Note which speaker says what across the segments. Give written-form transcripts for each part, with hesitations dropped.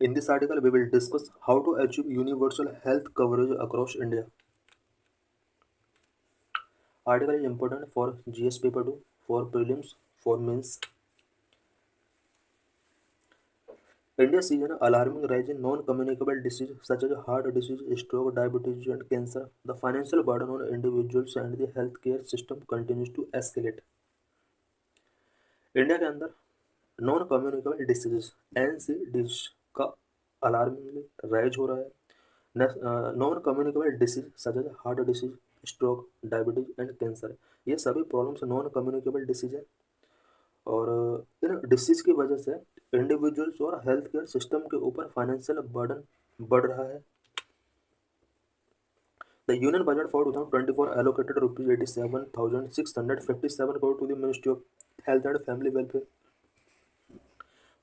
Speaker 1: In this article, we will discuss how to achieve universal health coverage across India. Article is important for GS paper 2, for prelims, for mains. India sees an alarming rise in non-communicable diseases such as heart disease, stroke, diabetes, and cancer. The financial burden on individuals and the healthcare system continues to escalate. India के अंदर non communicable diseases NCDs का alarmingly rise हो रहा है। Non communicable disease such as heart disease, stroke, diabetes and cancer, ये सभी problems non communicable disease है। और इन डिसीज की वजह से इंडिविजुअल्स और हेल्थ केयर सिस्टम के ऊपर फाइनेंशियल बर्डन बढ़ रहा है। The Union Budget for 2024 allocated rupees 87,657 crore to the Ministry of Health and Family Welfare,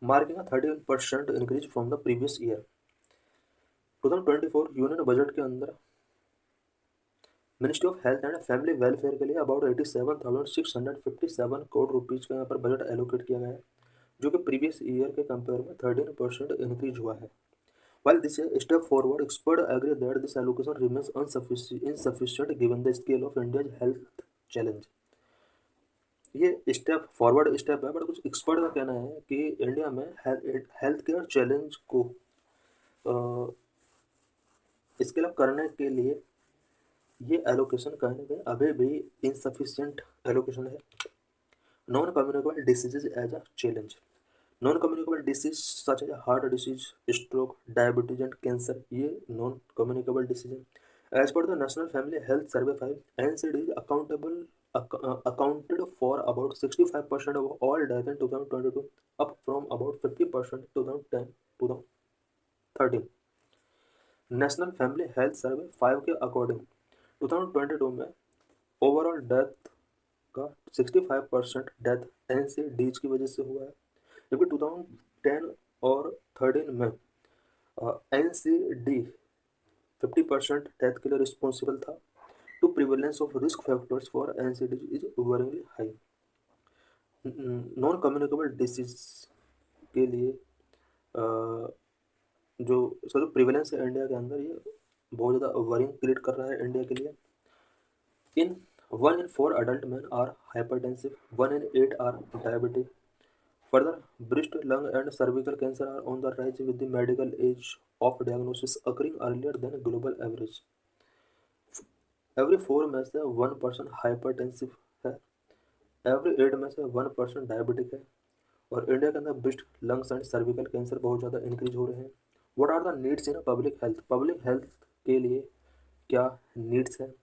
Speaker 1: marking a 31% increase from the previous year. 2024 union budget के अंदर ministry of health and family welfare के लिए about 87,657 crore rupees का यहाँ पर budget allocate किया गया है, जो कि प्रीवियस ईयर के कंपेयर में 13% इंक्रीज हुआ है। While this is a step forward, experts agree that this allocation remains insufficient given the scale of India's health challenge. ये स्टेप फॉरवर्ड स्टेप है, बट कुछ एक्सपर्ट का कहना है कि इंडिया में हेल्थ केयर चैलेंज को स्केल अप करने के लिए ये एलोकेशन कहीं ना कहीं अभी भी इनसफिशिएंट एलोकेशन है। Non communicable diseases as a challenge. Non communicable disease such as heart disease, stroke, diabetes and cancer, ये नॉन कम्युनिकेबल डिसीज है। As per the national family health survey 5 NCD accounted for about 65% of all deaths in 2022, up from about 50% in 2013। National family health survey 5 के according 2022 में overall death का 65% death NCDs की वजह से हुआ है, जबकि 2010 और 13 में NCD 50% डेथ के लिए रिस्पॉन्सिबल था। To prevalence of risk factors for NCD is overwhelmingly high. Non communicable disease के लिए जो इसका जो प्रिवेलेंस है इंडिया के अंदर, ये बहुत ज़्यादा वरिंग क्रिएट कर रहा है इंडिया के लिए। इन 1 in 4 adult men are hypertensive, 1 in 8 are diabetic. Further, breast, lung and cervical cancer are on the rise with the medical age of diagnosis occurring earlier than global average. Every 4 में से 1% hypertensive है, every 8 में से 1% diabetic है, और India के अंदर breast, lungs and cervical cancer बहुत ज़्यादा इंक्रीज हो रहे हैं। What are the needs in public health? Public health के लिए क्या नीड्स है?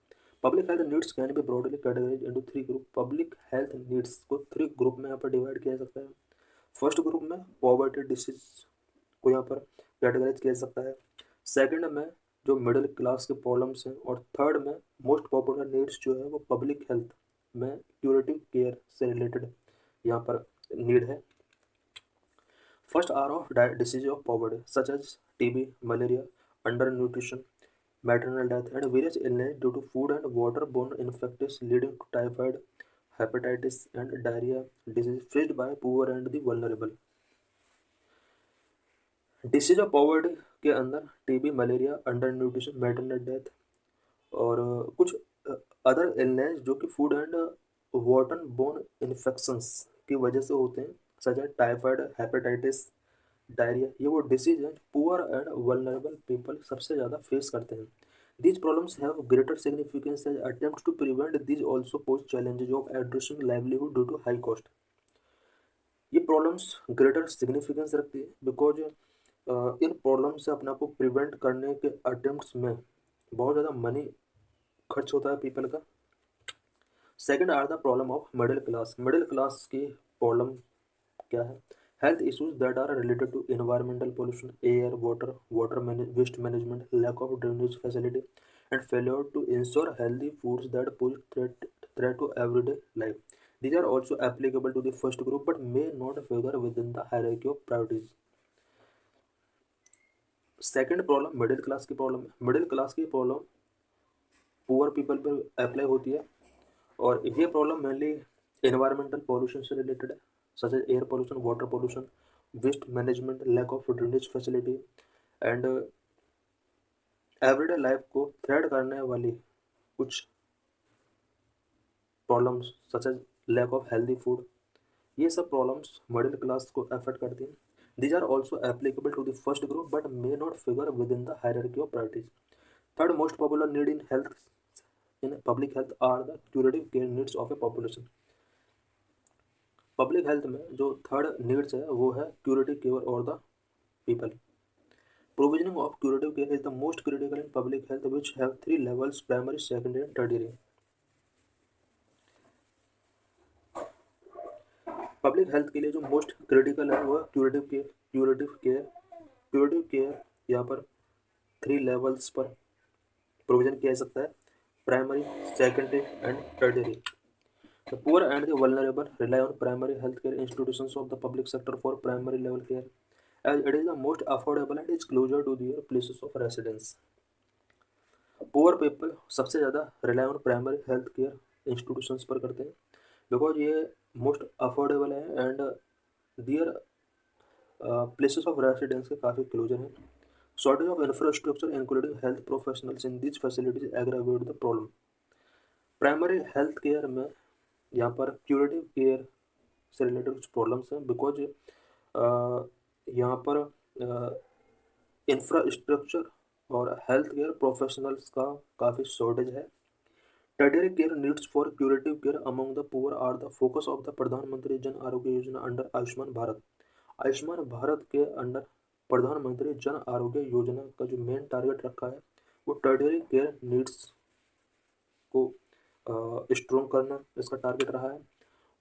Speaker 1: Public health needs can be broadly categorize into 3 group. Public health needs को 3 ग्रुप में यहाँ पर डिवाइड किया जा सकता है। फर्स्ट ग्रुप में पॉवर्टी डिसीज को यहाँ पर कैटेगराइज किया जा सकता है। सेकंड में जो मिडिल क्लास के प्रॉब्लम्स हैं, और थर्ड में मोस्ट पॉपुलर नीड्स जो है वो पब्लिक हेल्थ में क्यूरेटिव केयर से रिलेटेड यहाँ पर नीड है। First are of disease of poverty such as TB, malaria, under nutrition, maternal death and various illness due to food and water-borne infections leading to typhoid, hepatitis and diarrhea disease faced by poor and the vulnerable। Disease of poverty के अंदर TB, malaria, under nutrition, maternal death और कुछ other illness जो कि food and water borne infections की वजह से होते हैं, such as typhoid, hepatitis, diarrhoea. ये वो डिसीज है पुअर एंड वल्नरेबल पीपल सबसे ज़्यादा फेस करते हैं। These problems have greater significance as attempts to prevent these also pose challenges of addressing livelihood due to high cost। ये problems greater significance रखती है बिकॉज इन प्रॉब्लम से अपने आप को प्रिवेंट करने के अटेम्प्ट्स में बहुत ज़्यादा मनी खर्च होता है पीपल का। Second are the problem of middle class. Middle class की प्रॉब्लम क्या है? Health issues that are related to environmental pollution, air, water waste management, lack of drainage facility and failure to ensure healthy foods that pose threat to everyday life. These are also applicable to the first group but may not figure within the hierarchy of priorities। Second problem middle class की problem है। Middle class की problem poor people पर apply होती है, और ये problem mainly environmental pollution से related है, such as air pollution, water pollution, waste management, lack of drainage facility and everyday life को थ्रेट करने वाली कुछ problems such as lack of healthy food, ये सब प्रॉब्लम्स मिडिल क्लास को affect करती हैं. These are also applicable to the first group but may not figure within the hierarchy of priorities. Third most popular need in health in public health are the curative care needs of a population. Public health में जो third needs है वो है curative care और the people. Provisioning of curative care is the most critical in public health, which have three levels: primary, secondary, and tertiary. Public health के लिए जो most critical है वो क्यूरेटिव केयर. क्यूरेटिव केयर यहाँ पर three levels पर provision किया जा सकता है: primary, secondary and tertiary. The poor and the vulnerable rely on primary healthcare institutions of the public sector for primary level care, as it is the most affordable and is closer to their places of residence. Poor people सबसे ज़्यादा rely on primary health care institutions पर करते हैं because ये most affordable है and their places of residence के काफ़ी closer हैं. Shortage of infrastructure including health professionals in this facilities aggravate the problem. Primary health care में यहाँ पर क्यूरेटिव केयर से रिलेटेड कुछ प्रॉब्लम्स हैं बिकॉज यहाँ पर इंफ्रास्ट्रक्चर और हेल्थ केयर प्रोफेशनल्स का काफ़ी शॉर्टेज है. Tertiary care needs for curative care among the poor are the focus of the Pradhan Mantri Jan Arogya Yojana under Ayushman Bharat. Ayushman Bharat के अंडर प्रधानमंत्री जन आरोग्य योजना का जो मेन टारगेट रखा है वो टर्टियरी केयर नीड्स को स्ट्रॉन्ग करना इसका टारगेट रहा है.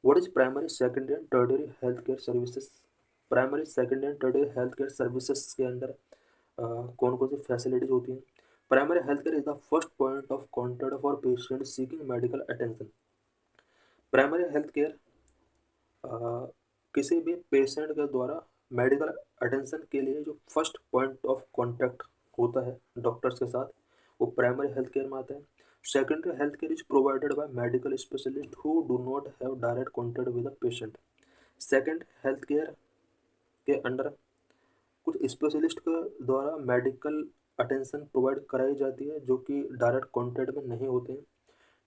Speaker 1: What is primary, secondary and tertiary health care services. Primary, secondary and tertiary health care services के अंदर कौन कौन सी फैसिलिटीज होती हैं. Primary health care is the first point of contact for patient seeking medical attention. Primary health care किसी भी patient के द्वारा मेडिकल अटेंशन के लिए जो फर्स्ट पॉइंट ऑफ कॉन्टैक्ट होता है डॉक्टर्स के साथ वो प्राइमरी हेल्थ केयर में आता है. Secondary health care is provided by medical specialist who do not have direct contact with the patient. Second health care के अंडर कुछ स्पेशलिस्ट के द्वारा मेडिकल अटेंशन प्रोवाइड कराई जाती है जो कि डायरेक्ट कॉन्टैक्ट में नहीं होते हैं.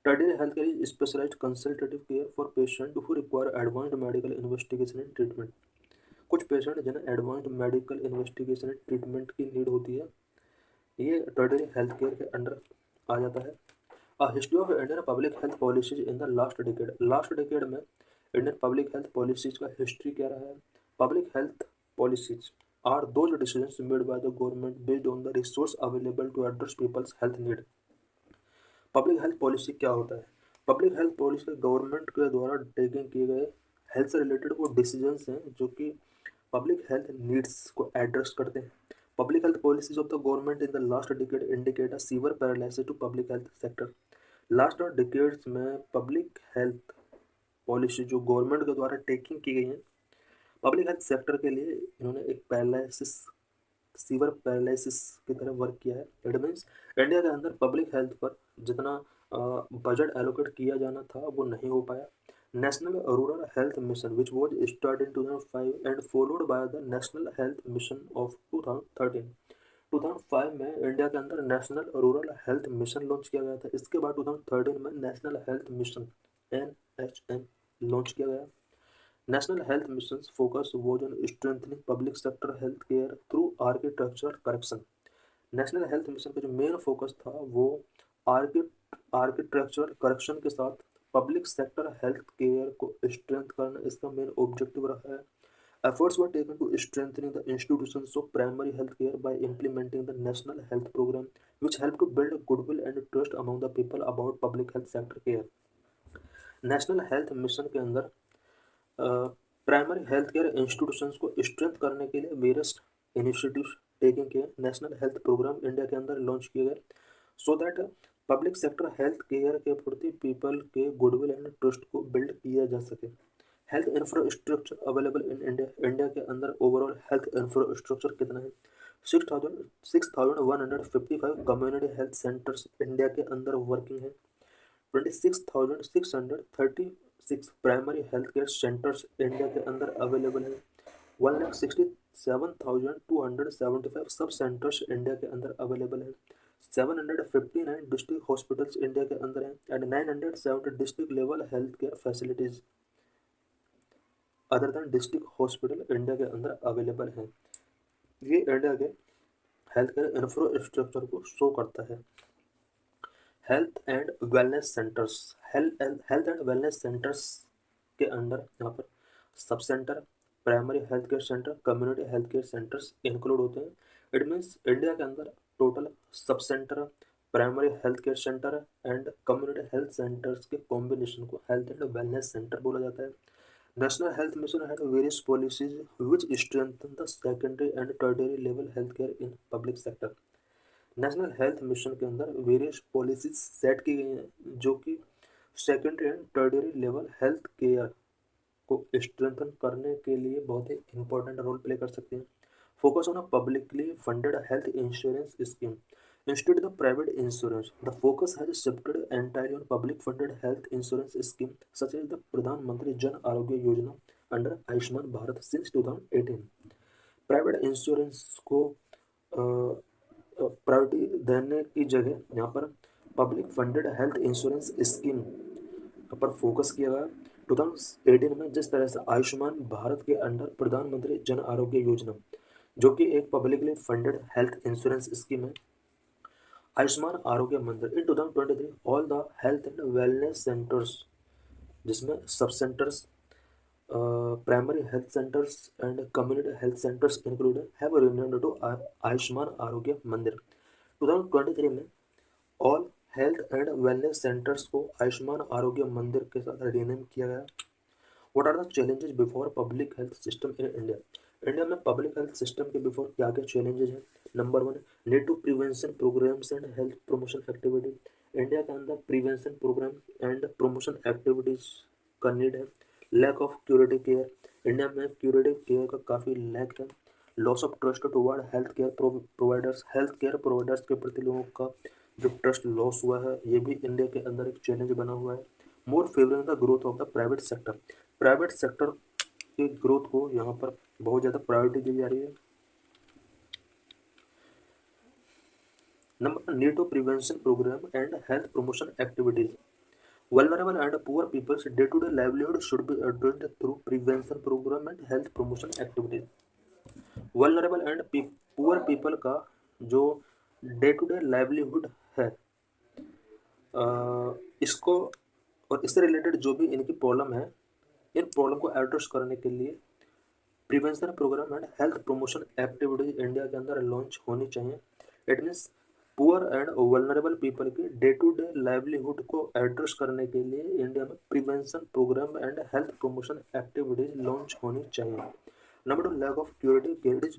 Speaker 1: Tertiary health care is specialised consultative care for patient who require advanced medical investigation and treatment. कुछ पेशेंट जिन्हें advanced medical investigation and treatment की नीड होती है ये टर्टियरी हेल्थ केयर के अंडर आ जाता है. History of Indian public health policies in the last decade. Last decade में इंडियन पब्लिक हेल्थ पॉलिसीज का हिस्ट्री क्या रहा है. Public health policies are those decisions made by the government based on the resource available to address people's health need. Public health policy क्या होता है. Public health policy government के द्वारा taking किए गए हेल्थ से रिलेटेड वो डिसीजंस हैं जो कि पब्लिक हेल्थ नीड्स को एड्रेस करते हैं. Public health policies of the government in the last decade indicate a severe paralysis to public health sector. Last decades में पब्लिक हेल्थ पॉलिसी जो गवर्नमेंट के द्वारा टेकिंग की गई हैं पब्लिक हेल्थ सेक्टर के लिए इन्होंने एक पैरालिसिस, सीवर पैरालिसिस की तरह वर्क किया है. इट मीन्स इंडिया के अंदर पब्लिक हेल्थ पर जितना बजट एलोकेट किया जाना था वो नहीं हो पाया. National rural health mission which was start in 2005 and followed by the national health mission of 2013. 2005 में इंडिया के अंदर national rural health mission launch किया गया था. इसके बाद 2013 में national health mission NHM launch किया गया. National Health Mission's focus was on strengthening public sector health care through architectural correction. National health mission का जो मेन फोकस था वो आर्किटेक्चरल करेक्शन के साथ पब्लिक सेक्टर हेल्थ केयर को स्ट्रेंथ करना इसका मेन ऑब्जेक्टिव रहा है. Efforts were taken to strengthening the institutions of primary health care by implementing the National Health Program, which helped to build goodwill and trust among the people about public health sector care. National health mission के अंदर primary health care institutions को strength करने के लिए various initiatives taking किए. National health programme India के अंदर launch किए गए so that public sector health care के प्रति पीपल के गुडविल एंड ट्रस्ट को बिल्ड किया जा सके. Health infrastructure available in India. India के अंदर ओवरऑल हेल्थ इंफ्रास्ट्रक्चर कितना है. 6155 कम्युनिटी हेल्थ सेंटर्स इंडिया के अंदर वर्किंग है. 26,636 primary health care centres India के अंदर अवेलेबल हैं. 1,67,275 सब सेंटर्स इंडिया के अंदर अवेलेबल है। 759 डिस्ट्रिक्ट हॉस्पिटल्स इंडिया के अंदर हैं and 970 district level health care facilities other than district hospital India के अंदर अवेलेबल हैं। ये इंडिया के हेल्थ केयर इंफ्रास्ट्रक्चर को शो करता है। Health and wellness centres, health and wellness centres के अंदर यहाँ पर sub centre, primary health care centre, community health care centres include होते हैं। इट मीन्स इंडिया के अंदर total sub centre, primary health care centre and community health centres के combination को हेल्थ एंड वेलनेस सेंटर बोला जाता है। National health mission had various policies which strengthen the secondary and tertiary level health care in public sector. National health mission के अंदर various policies set की गई हैं जो कि secondary and tertiary level health care को स्ट्रेंथन करने के लिए बहुत ही इंपॉर्टेंट रोल प्ले कर सकते हैं। Focus on a publicly funded health insurance scheme instead the private insurance. The focus has shifted entirely on public funded health insurance scheme such as the Pradhan Mantri Jan Arogya Yojana under Ayushman Bharat since 2018. Private insurance को priority देने की जगह यहाँ पर public funded health insurance scheme पर focus किया गया। 2018 में जिस तरह से आयुष्मान भारत के अंडर प्रधानमंत्री जन आरोग्य योजना जो कि एक publicly funded health insurance scheme है, Ayushman Arogya Mandir in 2023 all the health and wellness centres जिसमें sub centres, primary health centres and community health centres included have renamed to Ayushman Arogya Mandir. 2023 में all health and wellness centres को आयुष्मान आरोग्य मंदिर के साथ रीनेम किया गया। What are the challenges before public health system in India? India में public health system के before क्या क्या चैलेंजेस हैं? Number 1, need to prevention programmes and health promotion activity. India के अंदर prevention programme and promotion activities का need है। Lack of curative care, India में क्यूरेटिव केयर का काफ़ी लैक है। Loss of trust toward health care providers, health care providers के प्रति लोगों का जो ट्रस्ट लॉस हुआ है ये भी इंडिया के अंदर एक चैलेंज बना हुआ है। More favouring the growth of the private sector, private sector के ग्रोथ को यहाँ पर बहुत ज़्यादा प्रायोरिटी दी जा रही है। Number need to prevention programme and health promotion activities. Vulnerable and poor people's day-to-day livelihood should be addressed through prevention program and health promotion activities. Vulnerable and poor people का जो day-to-day livelihood है इसको और इससे related जो भी इनकी problem है इन प्रॉब्लम को एड्रेस करने के लिए prevention programme and health promotion activities India के अंदर लॉन्च होनी चाहिए। It means poor and vulnerable people की डे टू डे लाइवलीहुड को एड्रेस करने के लिए इंडिया में prevention programme and health promotion activities launch होनी चाहिए। Number 2, lack of curative care is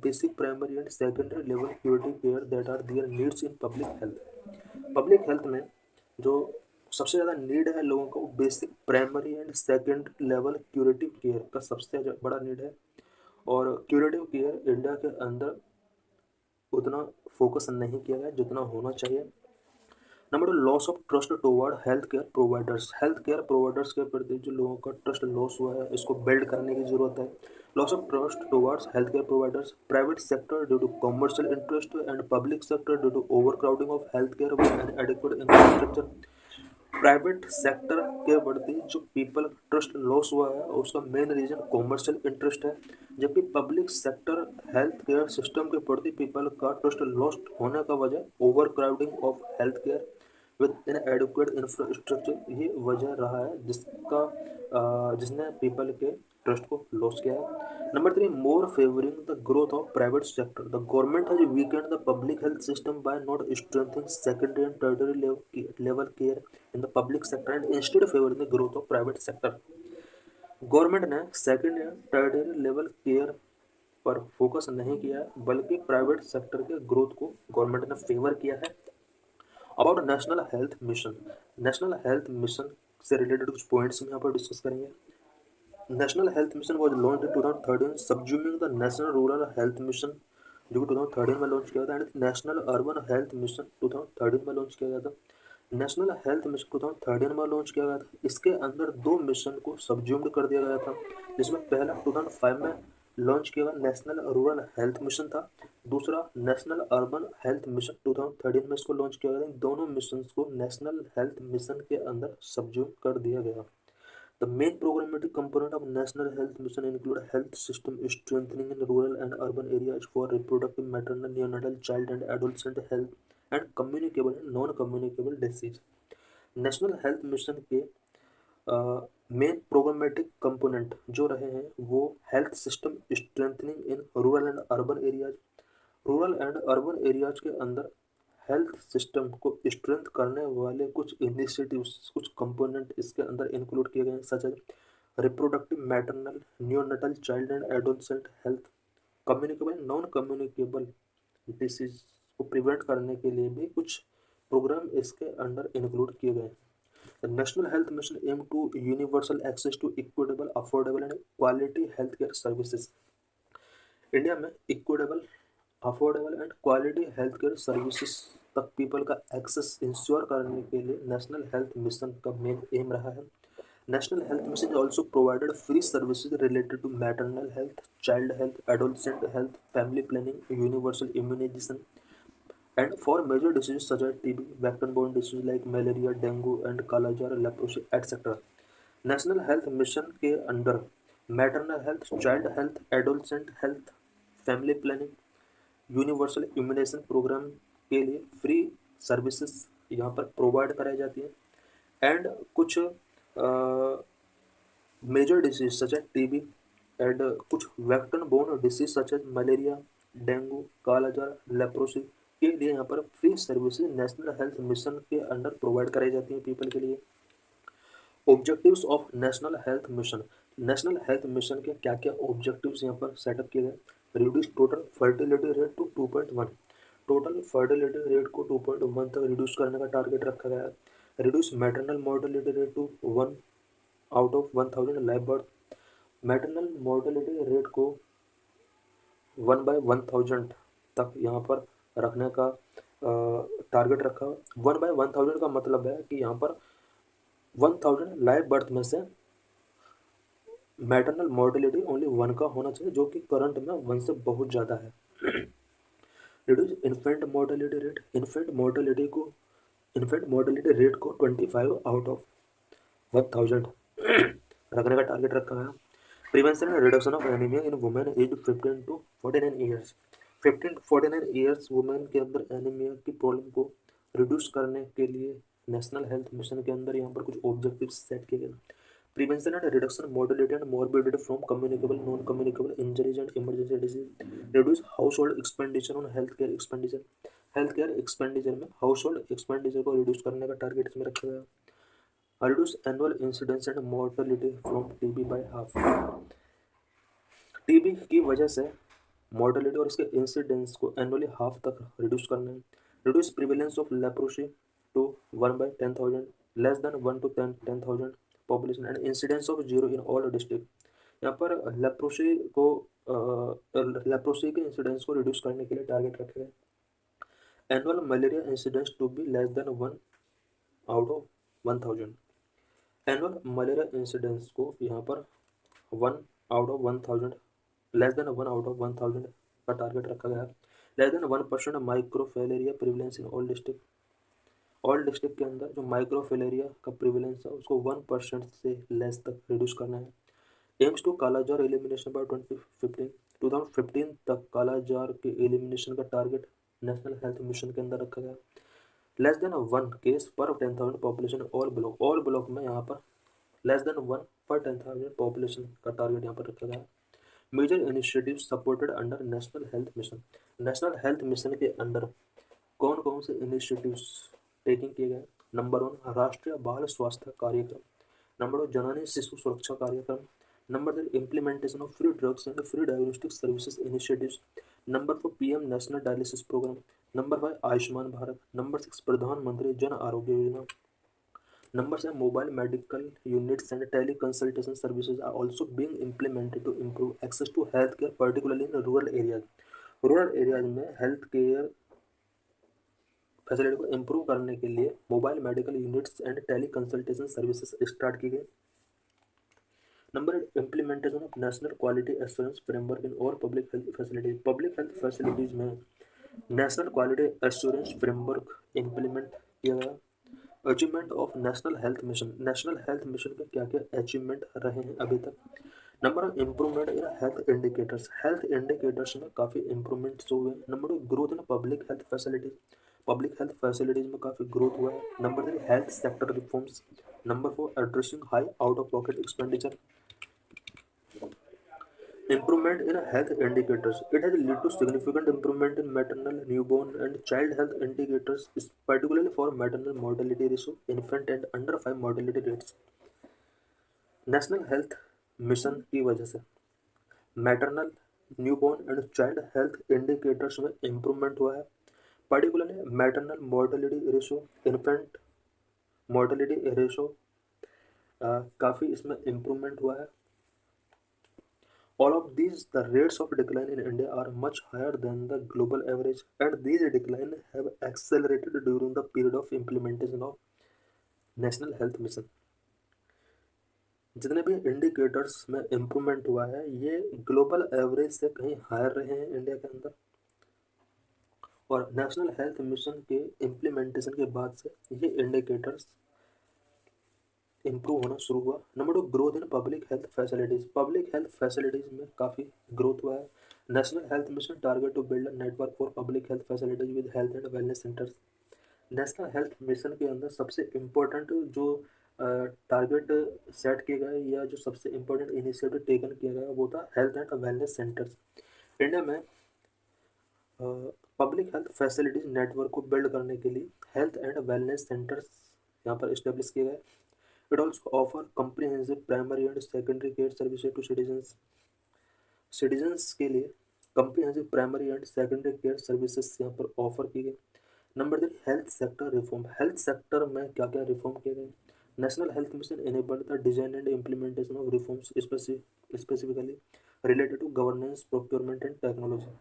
Speaker 1: basic primary and secondary level curative care that are their needs in public health. Public health में जो सबसे ज़्यादा नीड है लोगों को basic primary and second level curative care का सबसे बड़ा नीड है और क्यूरेटिव केयर इंडिया के अंदर उतना फोकस नहीं किया गया जितना होना चाहिए। Number 2, loss of trust toward health care providers, health care providers के प्रति जो लोगों का ट्रस्ट लॉस हुआ है इसको बिल्ड करने की जरूरत है। Loss of trust towards health care providers, private sector due to commercial interest and public sector due to over crowding of health care and adequate infrastructure. Private sector के प्रति जो पीपल ट्रस्ट लॉस हुआ है उसका main reason commercial interest है, जबकि public sector health care system के प्रति पीपल का ट्रस्ट लॉस्ट होने का वजह over crowding of health care with इनएडिक्वेट infrastructure ये वजह रहा है जिसने पीपल के ट्रस्ट को लॉस किया है। Number 3, more favouring the growth of private sector, the government has weakened the public health system by not strengthening secondary and tertiary level care in the public sector and instead favouring the growth of private sector. Government ने second and tertiary level care पर focus नहीं किया बल्कि private sector के growth को government ने favour किया है। About national health mission, national health mission से रिलेटेड कुछ पॉइंट्स हम यहाँ पर डिस्कस करेंगे। National health mission was launch in 2013 subsuming the national rural health mission जो कि 2013 में लॉन्च किया था and national urban health mission 2013 में लॉन्च किया गया था। नेशनल हेल्थ मिशन 2013 में लॉन्च किया गया था। इसके अंदर दो मिशन को सब्ज्यूम्ड कर दिया गया था जिसमें पहला 2005 में लॉन्च किया गया नेशनल रूरल हेल्थ मिशन था, दूसरा नेशनल अर्बन हेल्थ मिशन 2013 में इसको लॉन्च किया गया। दोनों मिशन को नेशनल हेल्थ मिशन के अंदर सब्ज्यूम कर दिया गया। The main programmatic component of National Health Mission include health system strengthening in rural and urban areas for reproductive, maternal, neonatal, child and adolescent health and communicable and non-communicable disease। National health mission के main programmatic component जो रहे हैं वो health system strengthening in rural and urban areas. Rural and urban areas के अंदर health system को strength करने वाले कुछ इनिशिएटिव्स, कुछ कंपोनेंट इसके अंदर इंक्लूड किए गए हैं, such as reproductive, maternal, neonatal, child and adolescent health, communicable, non communicable disease को प्रिवेंट करने के लिए भी कुछ प्रोग्राम इसके अंदर इंक्लूड किए गए हैं। The National Health Mission aim to universal access to equitable, affordable and quality healthcare services। India में equitable, affordable and quality health care services तक पीपल का एक्सेस इंश्योर करने के लिए नेशनल हेल्थ मिशन का मेन एम रहा है। National health mission also provided free services related to maternal health, child health, adolescent health, family planning, universal immunisation and for major diseases such as TB, vector-borne diseases like malaria, dengue and kala azar, leprosy etc। National health mission के under maternal health, child health, adolescent health, family planning, universal immunisation programme के लिए free services यहाँ पर provide कराई जाती है। And कुछ major disease such as TB and कुछ vector borne disease such as malaria, dengue, kala azar, leprosy के लिए यहाँ पर free services national health mission के अंडर प्रोवाइड कराई जाती हैं पीपल के लिए। Objectives of national health mission, national health mission के क्या क्या ऑब्जेक्टिव्स यहाँ पर सेटअप किए गए। Reduce total fertility rate to 2.1, total fertility rate को 2.1 तक रिड्यूस करने का टारगेट रखा गया है। Reduce maternal mortality rate to 1 out of 1000 live birth, maternal mortality rate को 1/1000 तक यहाँ पर रखने का टारगेट रखा। 1/1000 का मतलब है कि यहाँ पर 1000 लाइव बर्थ में से मैटरनल मॉर्टेलिटी ओनली 1 का होना चाहिए, जो कि करंट में 1 से बहुत ज़्यादा है। Reduce infant mortality rate, infant mortality rate को 25 आउट ऑफ 1000 रखने का टारगेट रखा है। Prevention and reduction of anaemia in women age 15 to 49 years, 15 to 49 years women के अंदर एनीमिया की प्रॉब्लम को रिड्यूस करने के लिए नेशनल हेल्थ मिशन के अंदर यहाँ पर कुछ ऑब्जेक्टिव्स सेट किए गए। Prevention and reduction mortality and morbidity from communicable, non communicable injuries and emergency disease, reduce house hold expenditure on health care expenditure, health care expenditure में हाउस होल्ड एक्सपेंडिचर को reduce करने का target इसमें रखा गया। Reduce annual incidence and mortality from TB by half, TB की वजह से मॉर्टेलिटी और इसके इंसिडेंस को एनुअली हाफ तक रिड्यूस करना है। Reduce prevalence of leprosy to 1/10,000, less than 1 to 10,000 population and incidence of 0 in all district. यहाँ पर लेप्रोसी के इंसिडेंस को रिड्यूस करने के लिए टारगेट रखे गए। Annual malaria incidence to be less than 1 out of 1000, annual malaria incidence को यहाँ पर 1 out of 1000, less than 1 out of 1000 का टारगेट रखा गया है। Less than 1% microfilaria prevalence in all district, all district के अंदर जो माइक्रोफिलेरिया का प्रिवलेंस है उसको 1% से लेस तक रिड्यूस करना है। Aims to kala azar elimination by 2015 तक कालाजार के एलिमिनेशन का टारगेट नेशनल हेल्थ मिशन के अंदर रखा गया। लेस देन 1 केस पर 10,000 पॉपुलेशन ऑल ब्लॉक में यहाँ पर लेस देन 1 पर 10,000 पॉपुलेशन का टारगेट यहाँ पर रखा गया। Major initiative supported under national health mission, national health mission के अंडर कौन कौन से इनिशिएटिव्स टेकिंग किए गए। नंबर 1 राष्ट्रीय बाल स्वास्थ्य कार्यक्रम, number 2 Janani Shishu Suraksha Karyakram, number 3 implementation of free drugs and free diagnostic services initiatives, number 4 PM national dialysis programme, number 5 Ayushman Bharat, number 6 Pradhanmantri Jan Arogya योजना, Number 7 mobile medical units and teleconsultation services are also being implemented to improve access to healthcare, particularly in rural areas। Rural areas में health care facility को improve करने के लिए mobile medical units and tele consultation services start की गई। Number 8, implementation of national quality assurance framework in और public health facilities. Public health facilities में national quality assurance framework implement किया गया। Achievement of national health mission, national health mission के क्या क्या achievement रहे हैं अभी तक। Number improvement in health indicators में काफ़ी इंप्रूवमेंट्स हुए हैं। Number 2, growth in public health facilities में काफ़ी ग्रोथ हुआ है। Number 3, health sector reforms. Number 4, addressing high out of pocket expenditure. Improvement in health indicators. It has led to significant improvement in maternal, newborn, and child health indicators, particularly for maternal mortality ratio, infant and under 5 mortality rates. National health mission की वजह से maternal, newborn and child health indicators में improvement हुआ है, particularly maternal mortality ratio, infant mortality ratio काफ़ी इसमें improvement हुआ है। All of these, the rates of decline in India are much higher than the global average, and these decline have accelerated during the period of implementation of National Health Mission. जितने भी indicators में improvement हुआ है ये global average से कहीं higher रहे हैं इंडिया के अंदर, और नेशनल हेल्थ मिशन के इम्प्लीमेंटेशन के बाद से ये इंडिकेटर्स इम्प्रूव होना शुरू हुआ। Number 2, growth in public health facilities में काफ़ी ग्रोथ हुआ है। National health mission target to build network for public health facilities with health and wellness centres. National health mission के अंदर सबसे इम्पोर्टेंट जो टारगेट सेट किए गए या जो सबसे इम्पोर्टेंट इनिशिएटिव टेकन किया गया वो था health and wellness centres. India में पब्लिक हेल्थ फैसिलिटीज नेटवर्क को बिल्ड करने के लिए हेल्थ एंड वेलनेस सेंटर्स यहाँ पर इस्टेब्लिश किए गए। It also offers comprehensive primary and secondary care services to citizens. Citizens के लिए comprehensive primary and secondary care services यहाँ पर ऑफर की गई। Number 3, health sector reform. Health sector में क्या क्या रिफॉर्म किए गए। National health mission enabled the design and implementation of reforms specifically related to governance, procurement and technology.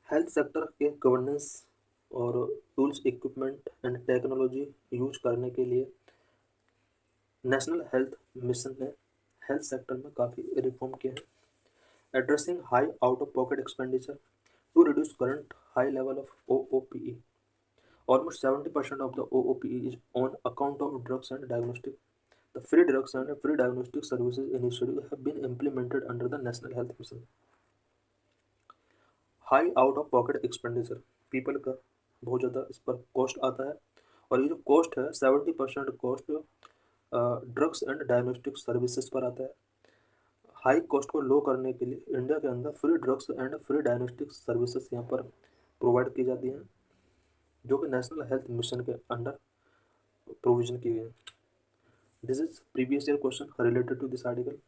Speaker 1: Health sector के गवर्नेंस और tools, equipment and technology use करने के लिए नेशनल हेल्थ मिशन ने हेल्थ सेक्टर में काफ़ी रिफॉर्म किए हैं। Addressing high out of pocket expenditure to reduce current high level of OOPE. Almost 70% of the OOPE is on account of drugs and diagnostic. The free drugs and free diagnostic services initiative have been implemented under the National Health Mission. High out of pocket expenditure, people का बहुत ज़्यादा इस पर cost आता है, और ये जो कॉस्ट है 70% cost drugs and diagnostic services पर आता है। हाई कॉस्ट को लो करने के लिए इंडिया के अंदर free drugs and free diagnostic services यहाँ पर प्रोवाइड की जाती हैं, जो कि नेशनल हेल्थ मिशन के अंडर प्रोविजन की गई है। This is previous year question related to this article.